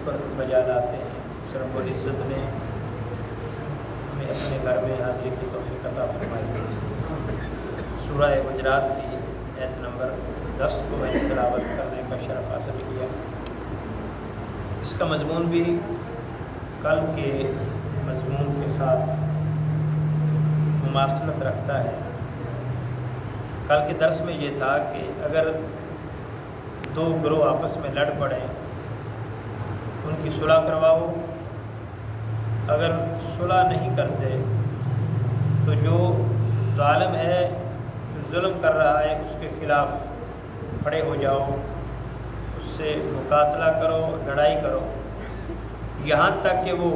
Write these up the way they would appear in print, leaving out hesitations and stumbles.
پر بجا لاتے ہیں. رب العزت نے ہمیں اپنے گھر میں حاضری کی توفیق عطا فرمائی. سورہ حجرات کی آیت نمبر 10 کو میں نے تلاوت کرنے کا شرف حاصل کیا. اس کا مضمون بھی کل کے مضمون کے ساتھ مماثلت رکھتا ہے. کل کے درس میں یہ تھا کہ اگر دو گروہ آپس میں لڑ پڑیں ان کی صلح کرواؤ. اگر صلح نہیں کرتے تو جو ظالم ہے، جو ظلم کر رہا ہے، اس کے خلاف کھڑے ہو جاؤ، اس سے مقاتلہ کرو، لڑائی کرو، یہاں تک کہ وہ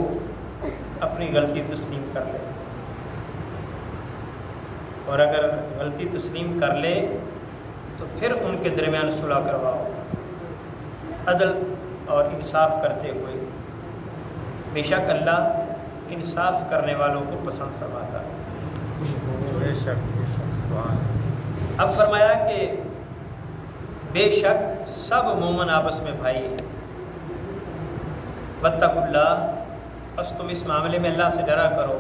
اپنی غلطی تسلیم کر لے. اور اگر غلطی تسلیم کر لے تو پھر ان کے درمیان صلح کرواؤ، عدل اور انصاف کرتے ہوئے. بے شک اللہ انصاف کرنے والوں کو پسند فرماتا ہے. بے شک اب فرمایا کہ بے شک سب مومن آپس میں بھائی ہیں. واتقوا اللہ، بس تم اس معاملے میں اللہ سے ڈرا کرو.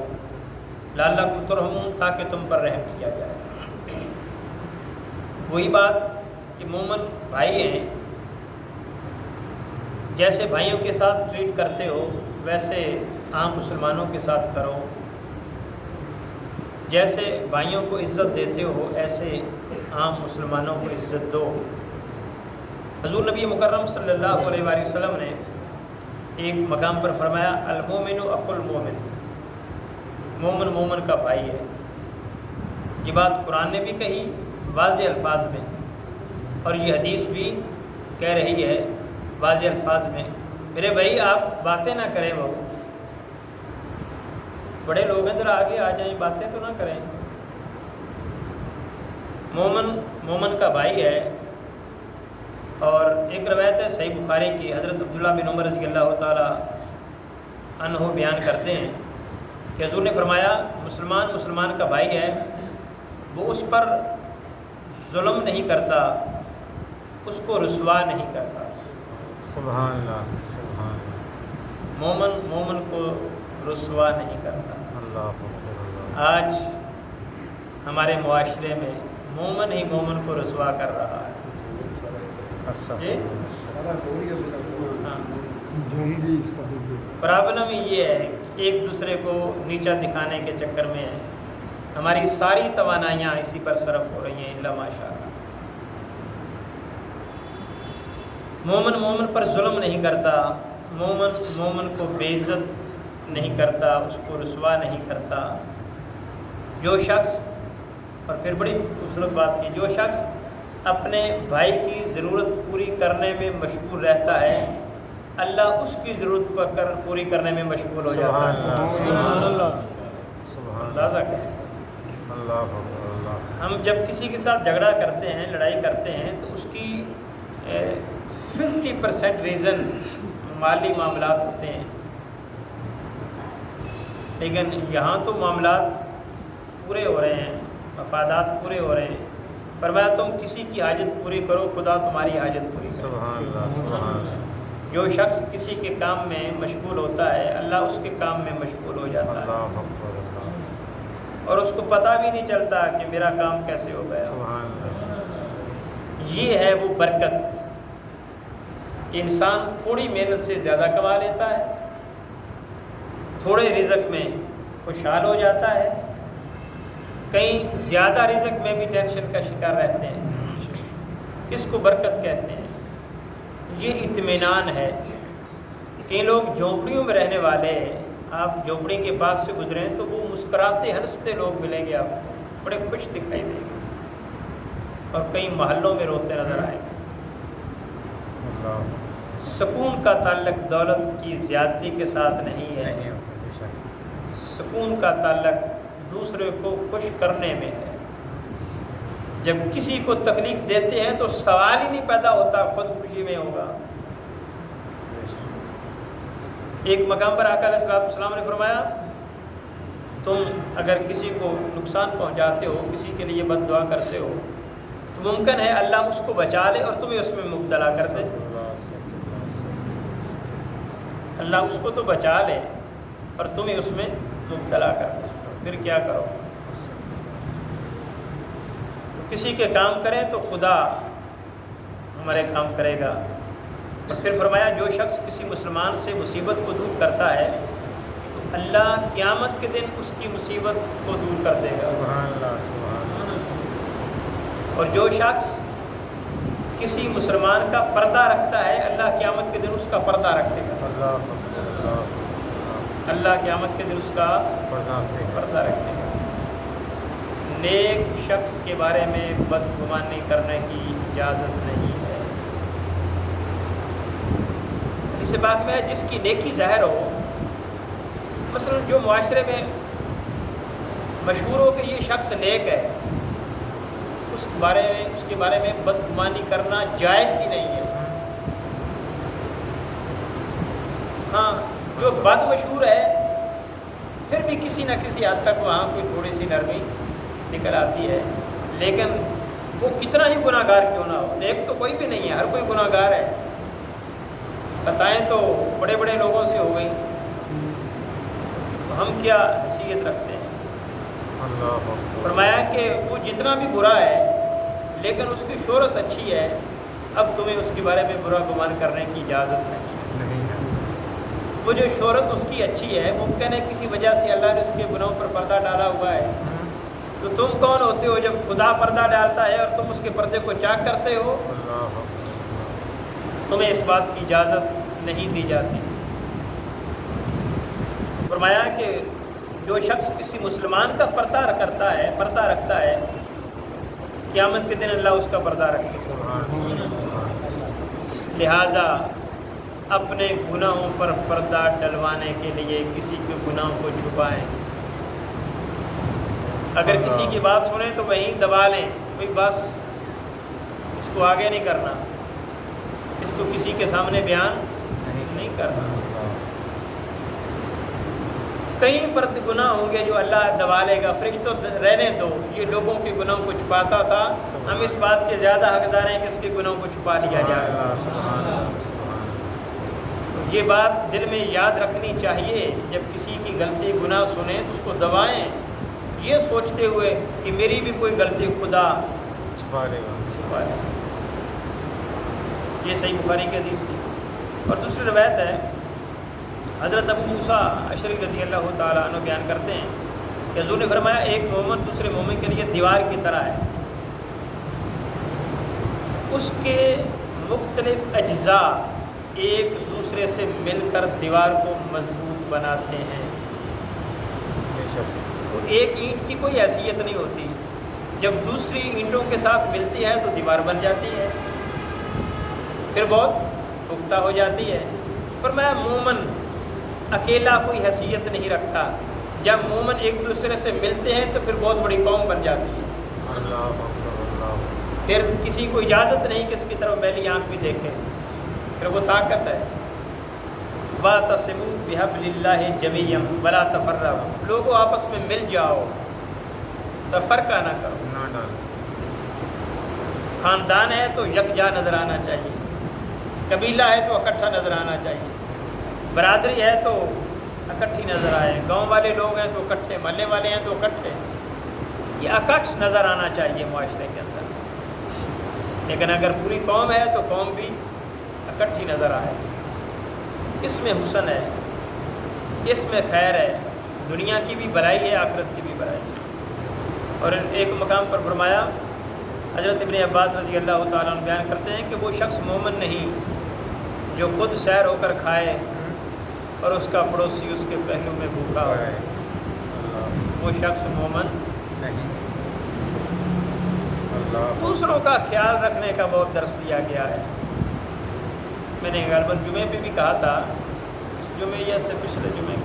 لعلکم ترحمون، تاکہ تم پر رحم کیا جائے. وہی بات کہ مومن بھائی ہیں، جیسے بھائیوں کے ساتھ ٹریٹ کرتے ہو ویسے عام مسلمانوں کے ساتھ کرو. جیسے بھائیوں کو عزت دیتے ہو ایسے عام مسلمانوں کو عزت دو. حضور نبی مکرم صلی اللہ علیہ وآلہ وسلم نے ایک مقام پر فرمایا المومن اخو المومن، مومن مومن کا بھائی ہے. یہ بات قرآن نے بھی کہی واضح الفاظ میں، اور یہ حدیث بھی کہہ رہی ہے واضح الفاظ میں. میرے بھائی آپ باتیں نہ کریں، وہ بڑے لوگ ہیں، ذرا آگے آ جائیں، باتیں تو نہ کریں. مومن مومن کا بھائی ہے. اور ایک روایت ہے صحیح بخاری کی، حضرت عبداللہ بن عمر رضی اللہ تعالی عنہ بیان کرتے ہیں کہ حضور نے فرمایا مسلمان مسلمان کا بھائی ہے، وہ اس پر ظلم نہیں کرتا، اس کو رسوا نہیں کرتا. سبحان اللہ، سبحان اللہ. مومن مومن کو رسوا نہیں کرتا. اللہ اکبر، اللہ. آج ہمارے معاشرے میں مومن ہی مومن کو رسوا کر رہا ہے. جی؟ ہاں. پرابلم یہ ہے ایک دوسرے کو نیچا دکھانے کے چکر میں ہے. ہماری ساری توانائیاں اسی پر صرف ہو رہی ہیں الا ماشاء اللہ. مومن مومن پر ظلم نہیں کرتا، مومن مومن کو بے عزت نہیں کرتا، اس کو رسوا نہیں کرتا. جو شخص، اور پھر بڑی خوبصورت بات کی، جو شخص اپنے بھائی کی ضرورت پوری کرنے میں مشغول رہتا ہے اللہ اس کی ضرورت پوری کرنے میں مشغول ہو جاتا ہے. سبحان اللہ، اندازہ کریں. اللہ اللہ. ہم جب کسی کے ساتھ جھگڑا کرتے ہیں، لڑائی کرتے ہیں، تو اس کی 50% ریزن مالی معاملات ہوتے ہیں. لیکن یہاں تو معاملات پورے ہو رہے ہیں، مفادات پورے ہو رہے ہیں. فرمایا تم کسی کی حاجت پوری کرو، خدا تمہاری حاجت پوری کرے. سبحان اللہ، سبحان اللہ. جو شخص کسی کے کام میں مشغول ہوتا ہے اللہ اس کے کام میں مشغول ہو جاتا ہے، اللہ اکبر، اللہ. اور اس کو پتہ بھی نہیں چلتا کہ میرا کام کیسے ہو گیا. سبحان اللہ. یہ ہے وہ برکت. انسان تھوڑی محنت سے زیادہ کما لیتا ہے، تھوڑے رزق میں خوشحال ہو جاتا ہے، کہیں زیادہ رزق میں بھی ٹینشن کا شکار رہتے ہیں. کس کو برکت کہتے ہیں؟ یہ اطمینان ہے. کئی لوگ جھونپڑیوں میں رہنے والے، آپ جھونپڑی کے پاس سے گزریں تو وہ مسکراتے ہنستے لوگ ملیں گے، آپ بڑے خوش دکھائی دیں گے، اور کئی محلوں میں روتے نظر آئیں گے. اللہ. سکون کا تعلق دولت کی زیادتی کے ساتھ نہیں ہے، سکون کا تعلق دوسرے کو خوش کرنے میں ہے. جب کسی کو تکلیف دیتے ہیں تو سوال ہی نہیں پیدا ہوتا خود خوشی میں ہوگا. ایک مقام پر آقا علیہ السلام نے فرمایا تم اگر کسی کو نقصان پہنچاتے ہو، کسی کے لیے بد دعا کرتے ہو، تو ممکن ہے اللہ اس کو بچا لے اور تمہیں اس میں مبتلا کر دے. اللہ اس کو تو بچا لے اور تمہیں اس میں مبتلا کر دے، پھر کیا کرو؟ تو کسی کے کام کریں تو خدا ہمارے کام کرے گا۔ اور پھر فرمایا جو شخص کسی مسلمان سے مصیبت کو دور کرتا ہے تو اللہ قیامت کے دن اس کی مصیبت کو دور کر دے گا۔ سبحان اللہ، سبحان اللہ۔ اور جو شخص کسی مسلمان کا پردہ رکھتا ہے اللہ قیامت کے دن اس کا پردہ رکھے گا۔ اللہ اکبر، اللہ اکبر۔ اللہ قیامت کے دن اس کا پردہ رکھے گا۔ نیک شخص کے بارے میں بدگمانی کرنے کی اجازت نہیں ہے۔ اس بات میں ہے جس کی نیکی ظاہر ہو، مثلا جو معاشرے میں مشہور ہو کہ یہ شخص نیک ہے، اس کے بارے میں بدگمانی کرنا جائز ہی نہیں ہے۔ ہاں جو بد مشہور ہے پھر بھی کسی نہ کسی حد تک وہاں کوئی تھوڑی سی نرمی نکل آتی ہے، لیکن وہ کتنا ہی گناہ گار کیوں نہ ہو، نیک تو کوئی بھی نہیں ہے، ہر کوئی گناہ گار ہے۔ خطائیں تو بڑے بڑے لوگوں سے ہو گئی، تو ہم کیا حیثیت رکھتے ہیں؟ اللہ اکبر۔ فرمایا کہ وہ جتنا بھی برا ہے لیکن اس کی شہرت اچھی ہے، اب تمہیں اس کے بارے میں برا گمان کرنے کی اجازت نہیں ہے۔ وہ جو شہرت اس کی اچھی ہے، ممکن ہے کسی وجہ سے اللہ نے اس کے گناہوں پر پردہ ڈالا ہوا ہے، تو تم کون ہوتے ہو جب خدا پردہ ڈالتا ہے اور تم اس کے پردے کو چاک کرتے ہو؟ اللہ اکبر۔ تمہیں اس بات کی اجازت نہیں دی جاتی۔ فرمایا کہ جو شخص کسی مسلمان کا پردہ رکھتا ہے قیامت کے دن اللہ اس کا پردہ رکھے گا۔ سبحان اللہ۔ لہٰذا اپنے گناہوں پر پردہ ڈلوانے کے لیے کسی کے گناہوں کو چھپائیں۔ اگر کسی کی بات سنیں تو وہیں دبا لیں، بھئی بس اس کو آگے نہیں کرنا، اس کو کسی کے سامنے بیان نہیں کرنا۔ کہیں پر گناہ ہوں گے جو اللہ دبا لے گا، فرشتوں رہنے دو، یہ لوگوں کے گناہوں کو چھپاتا تھا، ہم اس بات کے زیادہ حقدار ہیں کہ اس کے گناہوں کو چھپا لیا جائے۔ یہ بات دل میں یاد رکھنی چاہیے، جب کسی کی غلطی گناہ سنیں تو اس کو دبائیں، یہ سوچتے ہوئے کہ میری بھی کوئی غلطی خدا چھپا لے گا۔ یہ صحیح بخاری کی حدیث تھی۔ اور دوسری روایت ہے، حضرت ابو موسیٰ اشعری رضی اللہ تعالیٰ عنہ بیان کرتے ہیں کہ حضور نے فرمایا ایک مومن دوسرے مومن کے لیے دیوار کی طرح ہے، اس کے مختلف اجزاء ایک دوسرے سے مل کر دیوار کو مضبوط بناتے ہیں۔ تو ایک اینٹ کی کوئی حیثیت نہیں ہوتی، جب دوسری اینٹوں کے ساتھ ملتی ہے تو دیوار بن جاتی ہے، پھر بہت پختہ ہو جاتی ہے۔ فرمایا مومن اکیلا کوئی حیثیت نہیں رکھتا، جب مومن ایک دوسرے سے ملتے ہیں تو پھر بہت بڑی قوم بن جاتی ہے۔ اللہ اکبر، اللہ۔ پھر کسی کو اجازت نہیں کہ اس کی طرف میلی آنکھ بھی دیکھے، پھر وہ طاقت ہے۔ وَاعْتَصِمُوا بِحَبْلِ اللَّهِ جَمِيعًا وَلَا تَفَرَّقُوا، لوگوں آپس میں مل جاؤ، تفرقہ نہ کرو۔ نہ ڈال۔ خاندان ہے تو یکجا نظر آنا چاہیے، قبیلہ ہے تو اکٹھا نظر آنا چاہیے، برادری ہے تو اکٹھی نظر آئے، گاؤں والے لوگ ہیں تو اکٹھے، محلے والے ہیں تو اکٹھے، یہ اکٹھ نظر آنا چاہیے معاشرے کے اندر۔ لیکن اگر پوری قوم ہے تو قوم بھی اکٹھی نظر آئے، اس میں حسن ہے، اس میں خیر ہے، دنیا کی بھی بھلائی ہے، آخرت کی بھی بھلائی ہے۔ اور ایک مقام پر فرمایا، حضرت ابن عباس رضی اللہ تعالیٰ عنہ بیان کرتے ہیں کہ وہ شخص مومن نہیں جو خود سیر ہو کر کھائے اور اس کا پڑوسی اس کے پہلو میں بھوکا ہو، وہ شخص مومن نہیں۔ اللہ۔ دوسروں کا خیال رکھنے کا بہت درس دیا گیا ہے۔ میں نے غالباً جمعے پہ بھی کہا تھا، اس جمعے یا سے پچھلے جمعے،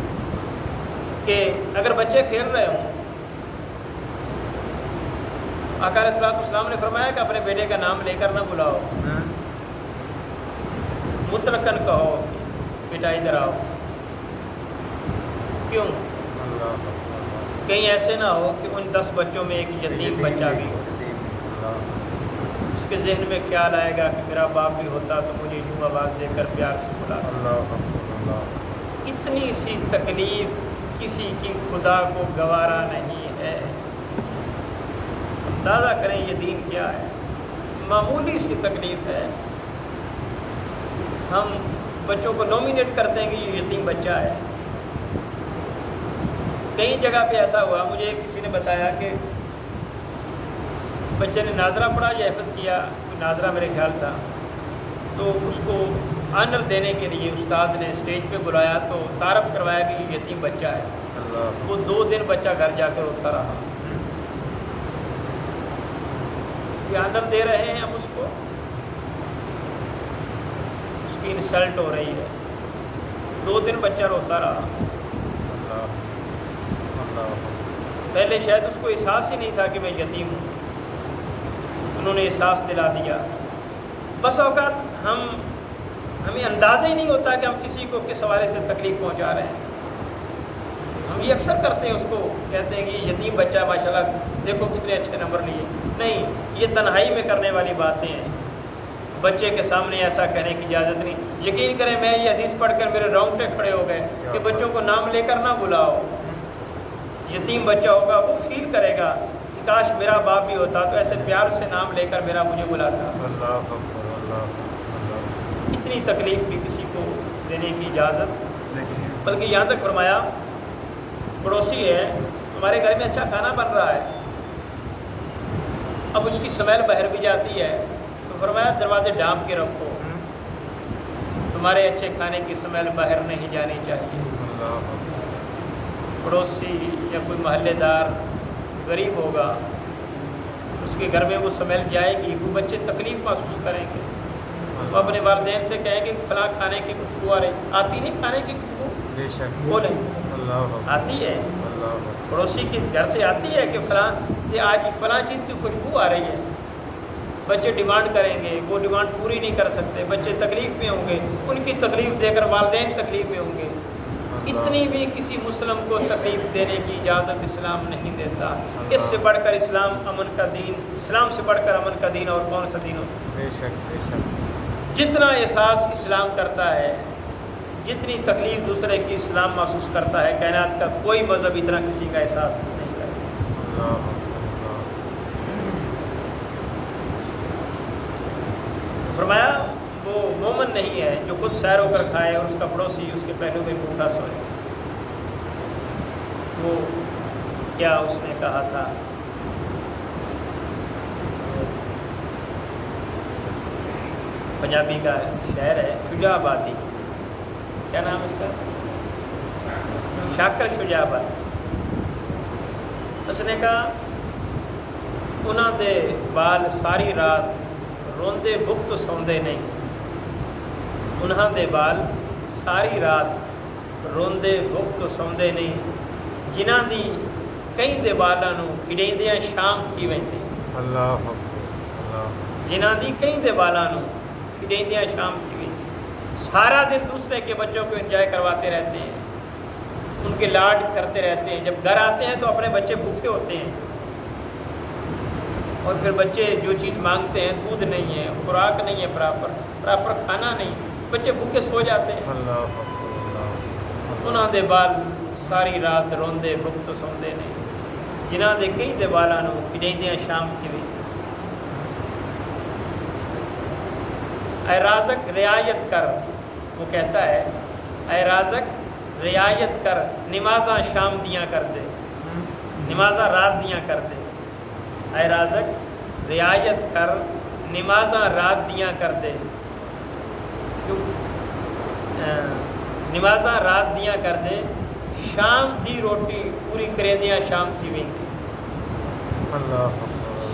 کہ اگر بچے کھیل رہے ہوں، آقا علیہ الصلوۃ والسلام نے فرمایا کہ اپنے بیٹے کا نام لے کر نہ بلاؤ، مطلقاً کہو بیٹا ادھر آؤ۔ کیوں؟ کہیں ایسے نہ ہو کہ ان 10 بچوں میں ایک یتیم بچہ بھی ہو، اس کے ذہن میں خیال آئے گا کہ میرا باپ بھی ہوتا تو مجھے یوں آواز دے کر پیار سے بلاتا۔ اللہ اتنی سی تکلیف کسی کی خدا کو گوارا نہیں ہے۔ اندازہ کریں یہ دین کیا ہے، معمولی سی تکلیف ہے۔ ہم بچوں کو نومینیٹ کرتے ہیں کہ یہ یتیم بچہ ہے۔ کئی جگہ پہ ایسا ہوا، مجھے کسی نے بتایا کہ بچے نے ناظرہ پڑھا یا حفظ کیا، ناظرہ میرے خیال تھا، تو اس کو آنر دینے کے لیے استاذ نے اسٹیج پہ بلایا تو تعارف کروایا کہ یہ یتیم بچہ ہے۔ وہ 2 دن بچہ گھر جا کر روتا رہا۔ یہ آنر دے رہے ہیں ہم اس کو، اس کی انسلٹ ہو رہی ہے۔ 2 دن بچہ روتا رہا۔ پہلے شاید اس کو احساس ہی نہیں تھا کہ میں یتیم ہوں، انہوں نے احساس دلا دیا۔ بس اوقات ہمیں اندازہ ہی نہیں ہوتا کہ ہم کسی کو کس حوالے سے تکلیف پہنچا رہے ہیں۔ ہم یہ اکثر کرتے ہیں، اس کو کہتے ہیں کہ یہ یتیم بچہ ہے، ماشاءاللہ دیکھو کتنے اچھے نمبر لیے۔ نہیں، یہ تنہائی میں کرنے والی باتیں ہیں۔ بچے کے سامنے ایسا کہنے کی اجازت نہیں۔ یقین کریں میں یہ حدیث پڑھ کر میرے رونگٹے کھڑے ہو گئے کہ بچوں کو نام لے کر نہ بلاؤ۔ یتیم بچہ ہوگا وہ فیل کرے گا کہ کاش میرا باپ بھی ہوتا تو ایسے پیار سے نام لے کر مجھے بلاتا۔ اتنی تکلیف بھی کسی کو دینے کی اجازت نہیں، بلکہ یہاں تک فرمایا پڑوسی ہے، تمہارے گھر میں اچھا کھانا بن رہا ہے، اب اس کی سمیل باہر بھی جاتی ہے تو فرمایا دروازے ڈھانپ کے رکھو، تمہارے اچھے کھانے کی سمیل باہر نہیں جانی چاہیے۔ پڑوسی یا کوئی محلے دار غریب ہوگا، اس کے گھر میں وہ سمیل جائے گی، وہ بچے تکلیف محسوس کریں گے، وہ اپنے والدین سے کہیں گے کہ فلاں کھانے کی خوشبو آ رہی، آتی نہیں کھانے کی خوشبو؟ بے شک بولیں آتی ہے، پڑوسی کے گھر سے آتی ہے کہ فلاں سے آج فلاں چیز کی خوشبو آ رہی ہے۔ بچے ڈیمانڈ کریں گے، وہ ڈیمانڈ پوری نہیں کر سکتے، بچے تکلیف میں ہوں گے، ان کی تکلیف دے کر والدین تکلیف میں ہوں گے۔ اتنی بھی کسی مسلم کو تکلیف دینے کی اجازت اسلام نہیں دیتا۔ اس سے بڑھ کر اسلام امن کا دین، اسلام سے بڑھ کر امن کا دین اور کون سا دین ہو سکتا ہے؟ بے شک بے شک۔ جتنا احساس اسلام کرتا ہے، جتنی تکلیف دوسرے کی اسلام محسوس کرتا ہے، کائنات کا کوئی مذہب اتنا کسی کا احساس نہیں کرتا۔ فرمایا وہ مومن نہیں ہے جو خود سیر ہو کر کھائے اور اس کا پڑوسی اس کے پہلو میں بھوکا سوئے۔ وہ کیا اس نے کہا تھا، پنجابی کا شعر ہے، شجاع آبادی، کیا نام اس کا؟ شاکر شجاع آبادی۔ اس نے کہا انہاں دے بال ساری رات روندے بخت سوندے نہیں، انہاں دے بال ساری رات روندے بخت سوندے نہیں، جنہاں دی کئی دے بالاں نوں کھڑیندیاں شام تھی ویندی۔ اللہ جنہاں دی کئی دے بالاں نوں کھڑیندیاں شام تھی ویندی۔ سارا دن دوسرے کے بچوں کو انجوائے کرواتے رہتے ہیں، ان کے لاڈ کرتے رہتے ہیں، جب گھر آتے ہیں تو اپنے بچے بھوکے ہوتے ہیں، اور پھر بچے جو چیز مانگتے ہیں دودھ نہیں ہے، خوراک نہیں ہے، پراپر کھانا نہیں، بچے بھوکے سو جاتے ہیں۔ انہاں دے بال ساری رات روندے بخت سوندے نہیں، جنہاں دے کئی دے بالاں نوں کھڑیندیاں شام تھی وی۔ اے رازق رعایت کر، وہ کہتا ہے اے رازق رعایت کر، نمازاں شام دیاں کر دے، نمازاں رات دیاں کر دے۔ اے رازق رعایت کر، نمازاں رات دیاں کر دے، نمازاں رات دیاں کر دے، شام دی روٹی پوری کریندیاں شام تھی وی۔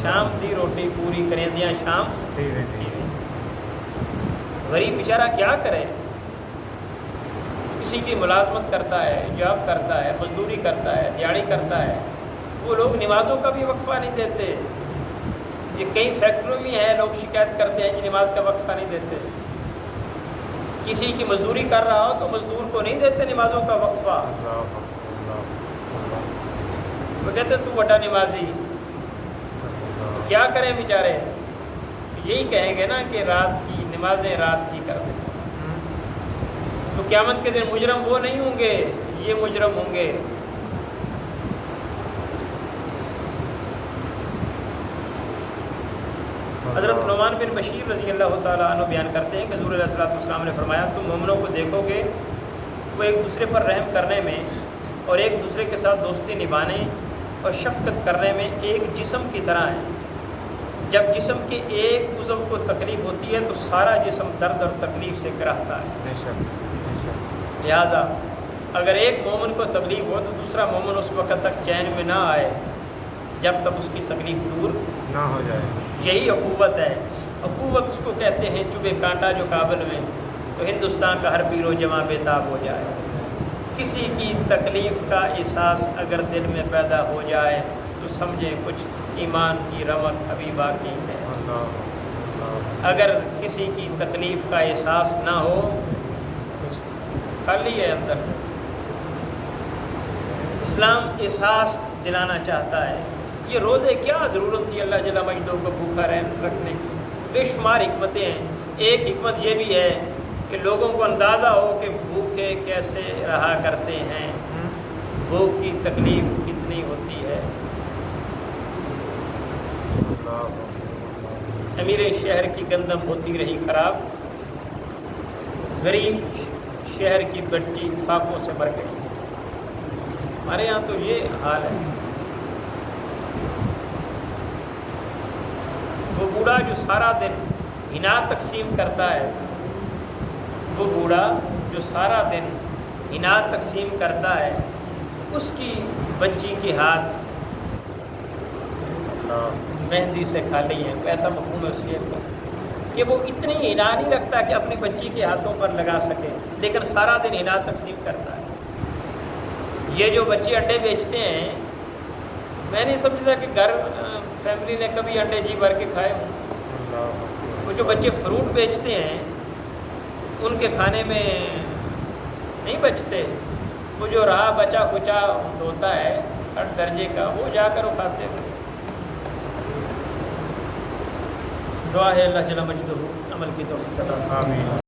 شام دی روٹی پوری کریندیاں شام تھی وی۔ غریب بیچارہ کیا کرے، کسی کی ملازمت کرتا ہے، جاب کرتا ہے، مزدوری کرتا ہے، دیہڑی کرتا ہے، وہ لوگ نمازوں کا بھی وقفہ نہیں دیتے۔ یہ کئی فیکٹریوں میں ہے، لوگ شکایت کرتے ہیں کہ نماز کا وقفہ نہیں دیتے۔ کسی کی مزدوری کر رہا ہو تو مزدور کو نہیں دیتے نمازوں کا وقفہ، وہ کہتے تو بڑا نمازی، کیا کریں بیچارے؟ یہی کہیں گے نا کہ رات کی نمازیں رات کی کر دیں۔ تو تو قیامت کے دن مجرم وہ نہیں ہوں گے، یہ مجرم ہوں گے۔ حضرت نعمان بن بشیر رضی اللہ تعالیٰ عنہ بیان کرتے ہیں کہ حضور علیہ الصلوۃ والسلام نے فرمایا تم مومنوں کو دیکھو گے وہ ایک دوسرے پر رحم کرنے میں اور ایک دوسرے کے ساتھ دوستی نبھانے اور شفقت کرنے میں ایک جسم کی طرح ہیں۔ جب جسم کے ایک عضو کو تکلیف ہوتی ہے تو سارا جسم درد اور تکلیف سے گرہتا ہے۔ لہٰذا اگر ایک مومن کو تکلیف ہو تو دوسرا مومن اس وقت تک چین میں نہ آئے جب تک اس کی تکلیف دور نہ ہو جائے۔ یہی اخوت ہے۔ اخوت اس کو کہتے ہیں چبھے کانٹا جو کابل میں تو ہندوستان کا ہر پیر و جماع بے تاب ہو جائے۔ کسی کی تکلیف کا احساس اگر دل میں پیدا ہو جائے تو سمجھیں کچھ ایمان کی رمق ابھی باقی ہے۔ اگر کسی کی تکلیف کا احساس نہ ہو کچھ خالی ہے اندر۔ اسلام احساس دلانا چاہتا ہے۔ یہ روزے کیا ضرورت تھی اللہ جل مجدہ کو بھوکا رکھنے کی؟ بے شمار حکمتیں ہیں۔ ایک حکمت یہ بھی ہے کہ لوگوں کو اندازہ ہو کہ بھوکے کیسے رہا کرتے ہیں، بھوک کی تکلیف کتنی ہوتی ہے۔ امیر شہر کی گندم ہوتی رہی خراب، غریب شہر کی بچی فاقوں سے مر گئی۔ ہمارے یہاں تو یہ حال ہے۔ وہ بوڑھا جو سارا دن انعام تقسیم کرتا ہے، وہ بوڑھا جو سارا دن انعام تقسیم کرتا ہے، اس کی بچی کے ہاتھ مہندی سے خالی ہیں۔ ایسا مفہوم ہے اس شعر کا کہ وہ اتنی انعام نہیں رکھتا کہ اپنی بچی کے ہاتھوں پر لگا سکے، لیکن سارا دن انعام تقسیم کرتا ہے۔ یہ جو بچے انڈے بیچتے ہیں، میں نہیں سمجھتا کہ گھر فیملی نے کبھی انڈے جی بھر کے کھائے ہوں۔ وہ جو بچے فروٹ بیچتے ہیں ان کے کھانے میں نہیں بچتے، وہ جو رہا بچا کچا ہوتا ہے ہر درجے کا وہ جا کر وہ کھاتے ہیں۔ دعا ہے اللہ جل مجدہ عمل کی توفیق عطا فرمائے۔